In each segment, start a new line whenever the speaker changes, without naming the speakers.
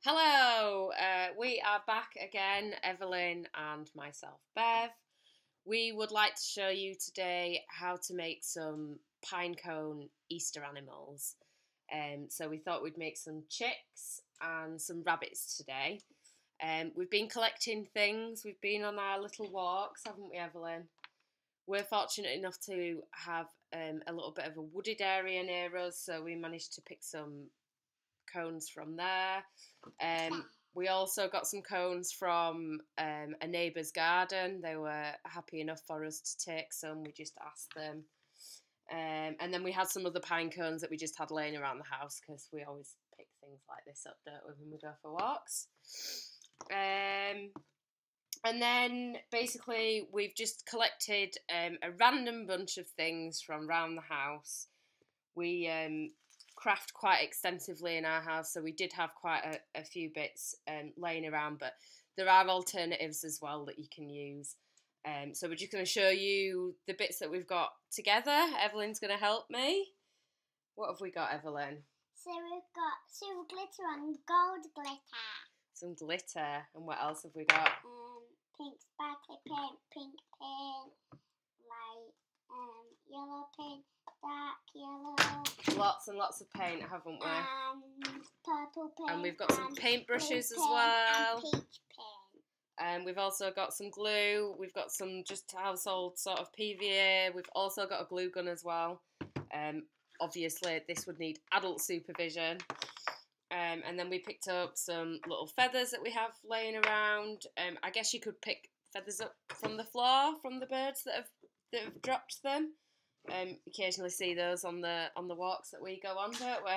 Hello, we are back again, Evelyn and myself, Bev. We would like to show you today how to make some pinecone Easter animals. So we thought we'd make some chicks and some rabbits today. We've been collecting things, we've been on our little walks, haven't we, Evelyn? We're fortunate enough to have a little bit of a wooded area near us, so we managed to pick some cones from there. We also got some cones from a neighbour's garden. They were happy enough for us to take some. We just asked them. And then we had some other pine cones that we just had laying around the house because we always pick things like this up, don't we, when we go for walks. And then basically we've just collected a random bunch of things from around the house. We craft quite extensively in our house, so we did have quite a few bits laying around, but there are alternatives as well that you can use. So we're just going to show you the bits that we've got together. Evelyn's going to help me. What have we got, Evelyn?
So we've got silver glitter and gold glitter.
Some glitter. And what else have we got?
Pink sparkly paint, pink paint, light yellow paint, dark yellow.
Lots and lots of paint, haven't we?
And purple paint.
And we've got some paintbrushes as well.
And peach paint.
And we've also got some glue. We've got some just household sort of PVA. We've also got a glue gun as well. Obviously, this would need adult supervision. And then we picked up some little feathers that we have laying around. I guess you could pick feathers up from the floor, from the birds that have dropped them. Occasionally see those on the walks that we go on, don't we?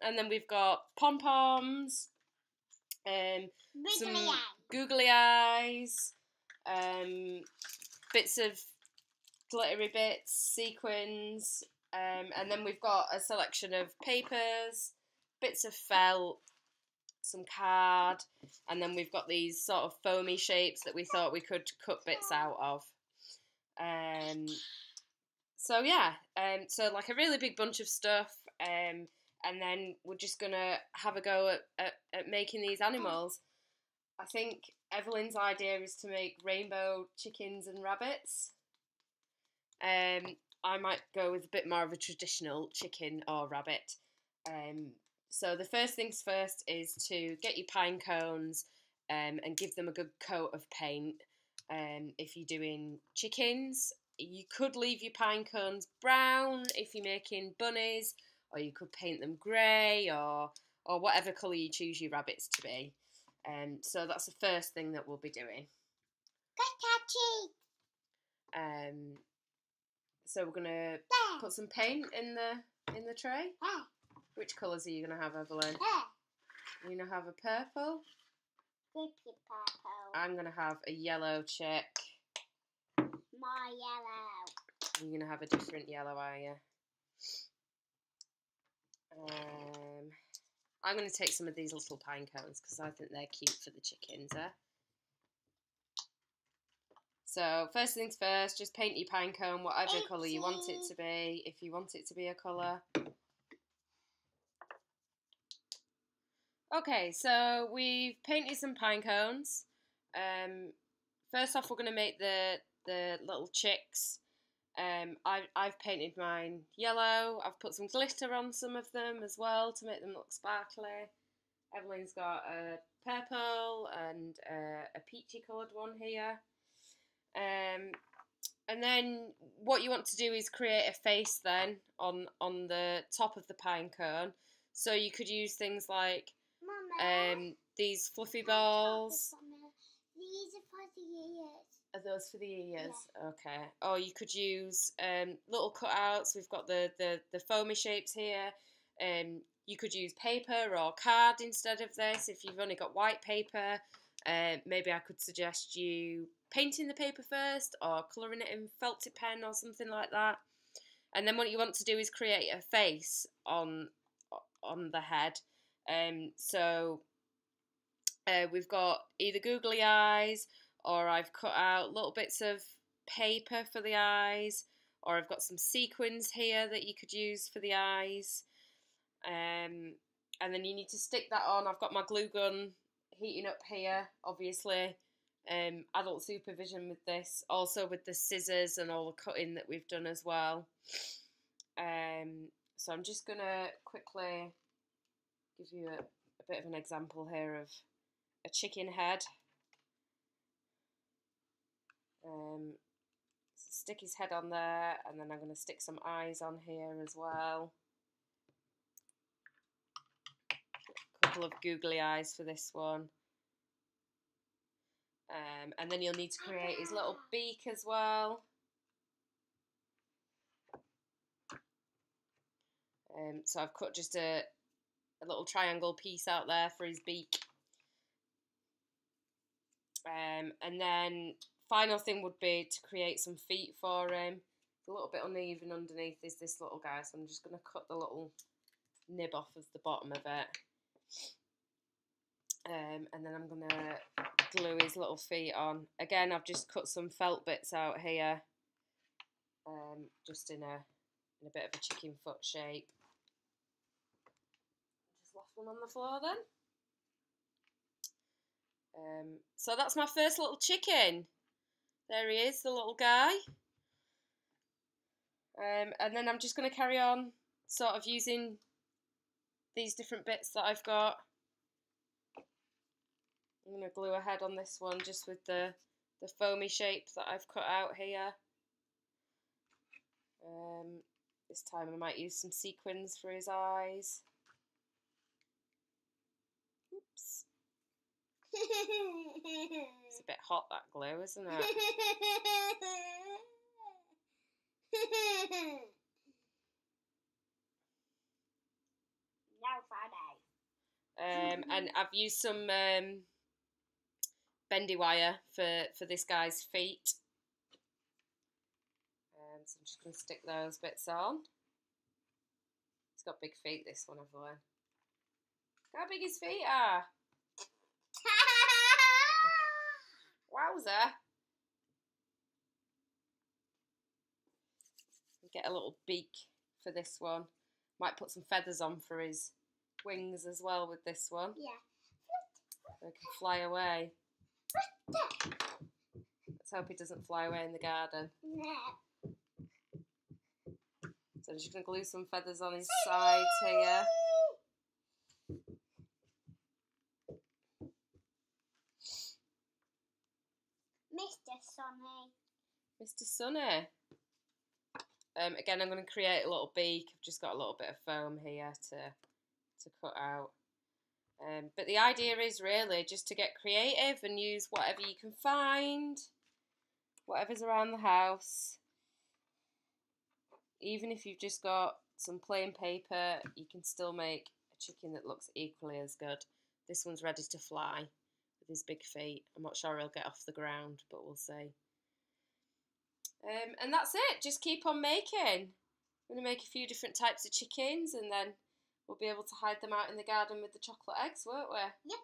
And then we've got pom-poms, some googly eyes, bits of glittery bits, sequins, and then we've got a selection of papers, bits of felt, some card, and then we've got these sort of foamy shapes that we thought we could cut bits out of. So yeah, so like a really big bunch of stuff, and then we're just gonna have a go at making these animals. I think Evelyn's idea is to make rainbow chickens and rabbits. I might go with a bit more of a traditional chicken or rabbit. So the first things first is to get your pine cones and give them a good coat of paint. If you're doing chickens, you could leave your pine cones brown if you're making bunnies, or you could paint them grey or whatever colour you choose your rabbits to be. So that's the first thing that we'll be doing. So we're gonna put some paint in the tray. Which colours are you gonna have, Evelyn? You're gonna have a purple.
Purple.
I'm gonna have a yellow chick.
More yellow.
You're gonna have a different yellow, are you? I'm gonna take some of these little pine cones because I think they're cute for the chickens, eh? So first things first, just paint your pine cone whatever colour you want it to be, if you want it to be a colour. Okay, so we've painted some pine cones. First off, we're going to make the little chicks. I've painted mine yellow. I've put some glitter on some of them as well to make them look sparkly. Evelyn's got a purple and a peachy coloured one here. And then what you want to do is create a face then on the top of the pine cone. So you could use things like these fluffy balls.
These are for the ears.
Are those for the ears?
Yeah.
Okay. Or you could use little cutouts. We've got the foamy shapes here. You could use paper or card instead of this. If you've only got white paper, maybe I could suggest you painting the paper first or colouring it in felt tip pen or something like that. And then what you want to do is create a face on the head. So we've got either googly eyes, or I've cut out little bits of paper for the eyes, or I've got some sequins here that you could use for the eyes. And then you need to stick that on. I've got my glue gun heating up here, obviously. Adult supervision with this, also with the scissors and all the cutting that we've done as well. So I'm just going to quickly give you a bit of an example here of a chicken head. Stick his head on there, and then I'm going to stick some eyes on here as well. A couple of googly eyes for this one. And then you'll need to create his little beak as well. So I've cut just a little triangle piece out there for his beak. And then final thing would be to create some feet for him. It's a little bit uneven underneath is this little guy, so I'm just going to cut the little nib off of the bottom of it. And then I'm going to glue his little feet on. Again, I've just cut some felt bits out here, just in a bit of a chicken foot shape. Just left one on the floor then. So that's my first little chicken. There he is, the little guy. And then I'm just going to carry on sort of using these different bits that I've got. I'm going to glue a head on this one just with the foamy shape that I've cut out here. This time I might use some sequins for his eyes. Oops. It's a bit hot, that glue, isn't it?
No Friday.
And I've used some bendy wire for this guy's feet. So I'm just going to stick those bits on. He's got big feet, this one, everyone. Look how big his feet are. Wowza. Get a little beak for this one. Might put some feathers on for his wings as well with this one.
Yeah.
So he can fly away. Let's hope he doesn't fly away in the garden.
No.
So I'm just going to glue some feathers on his sides here.
Mr. Sonny.
Mr. Sonny. Again, I'm going to create a little beak. I've just got a little bit of foam here to cut out. But the idea is really just to get creative and use whatever you can find, whatever's around the house. Even if you've just got some plain paper, you can still make a chicken that looks equally as good. This one's ready to fly with his big feet. I'm not sure he'll get off the ground, but we'll see. And that's it. Just keep on making. I'm going to make a few different types of chickens, and then we'll be able to hide them out in the garden with the chocolate eggs, won't we?
Yep.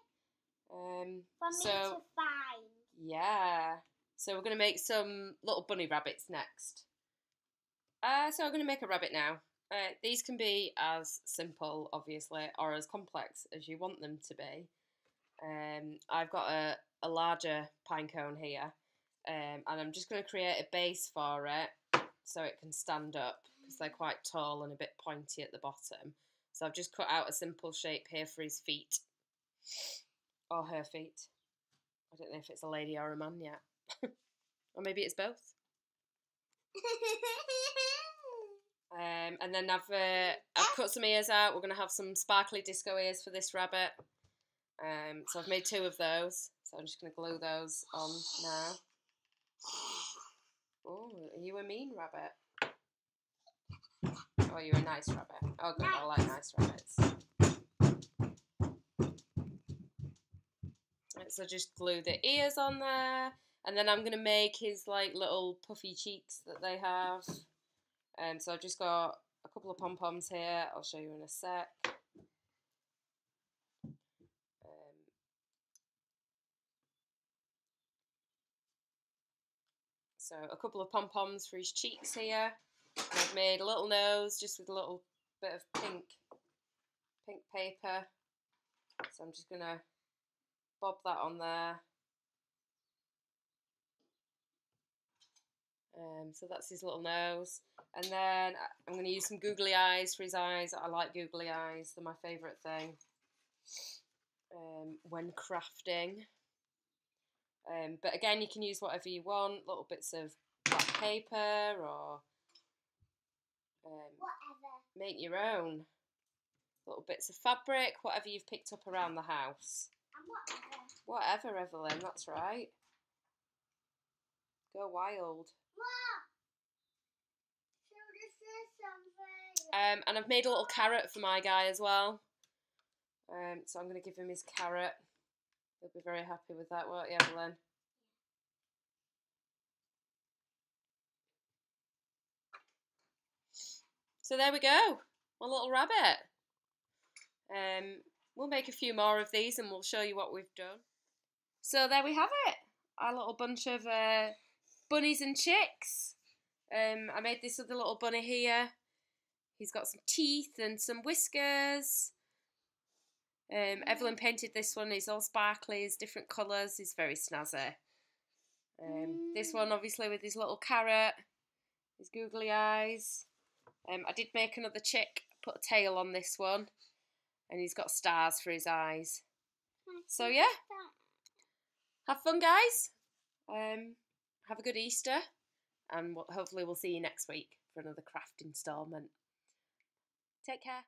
For
me to find.
Yeah. So we're going to make some little bunny rabbits next. So I'm going to make a rabbit now. These can be as simple, obviously, or as complex as you want them to be. I've got a larger pine cone here, and I'm just going to create a base for it so it can stand up, because they're quite tall and a bit pointy at the bottom. So I've just cut out a simple shape here for his feet, or her feet. I don't know if it's a lady or a man yet. Or maybe it's both. And then I've cut some ears out. We're going to have some sparkly disco ears for this rabbit. So I've made 2 of those. So I'm just going to glue those on now. Oh, are you a mean rabbit? Oh, you're a nice rabbit. Oh, good. I like nice rabbits. Right, so just glue the ears on there. And then I'm going to make his like little puffy cheeks that they have. So I've just got a couple of pom-poms here. I'll show you in a sec. So a couple of pom-poms for his cheeks here. And I've made a little nose just with a little bit of pink paper. So I'm just going to bob that on there. So that's his little nose. And then I'm going to use some googly eyes for his eyes. I like googly eyes. They're my favourite thing when crafting. But again, you can use whatever you want. Little bits of black paper or make your own. Little bits of fabric, whatever you've picked up around the house. Whatever, Evelyn, that's right. Go wild. And I've made a little carrot for my guy as well. So I'm going to give him his carrot. He'll be very happy with that, won't you, Evelyn? So there we go, my little rabbit. We'll make a few more of these and we'll show you what we've done. So there we have it, our little bunch of bunnies and chicks. I made this other little bunny here. He's got some teeth and some whiskers. Evelyn painted this one. He's all sparkly, he's different colours. He's very snazzy. This one obviously with his little carrot, his googly eyes. I did make another chick, put a tail on this one, and he's got stars for his eyes. So yeah, have fun guys. Have a good Easter, and hopefully we'll see you next week for another craft instalment. Take care.